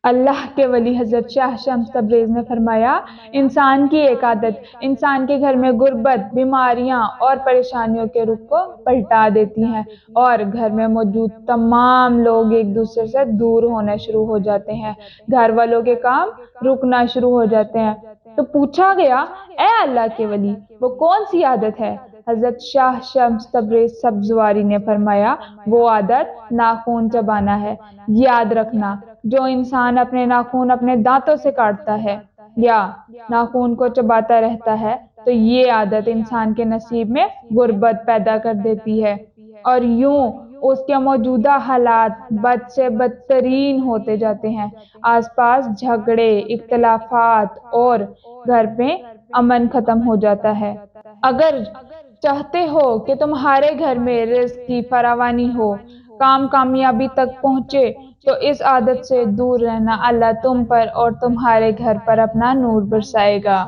اللہ کے ولی حضرت شاہ شمس تبریز نے فرمایا، انسان کی ایک عادت انسان کے گھر میں غربت، بیماریاں اور پریشانیوں کے رخ کو پلٹا دیتی ہیں، اور گھر میں موجود تمام لوگ ایک دوسرے سے دور ہونا شروع ہو جاتے ہیں، گھر والوں کے کام رکنا شروع ہو جاتے ہیں۔ تو پوچھا گیا، اے اللہ کے ولی، وہ کون سی عادت ہے؟ حضرت شاہ شمس تبریز سبزواری نے فرمایا، وہ عادت ناخون چبانا ہے۔ یاد رکھنا، جو انسان اپنے ناخون اپنے دانتوں سے کاٹتا ہے یا ناخون کو چباتا رہتا ہے تو یہ عادت انسان کے نصیب میں غربت پیدا کر دیتی ہے، اور یوں اس کے موجودہ حالات بد سے بدترین ہوتے جاتے ہیں۔ آس پاس جھگڑے، اختلافات اور گھر میں امن ختم ہو جاتا ہے۔ اگر چاہتے ہو کہ تمہارے گھر میں رزق کی فراوانی ہو، کام کامیابی تک پہنچے، تو اس عادت سے دور رہنا، اللہ تم پر اور تمہارے گھر پر اپنا نور برسائے گا۔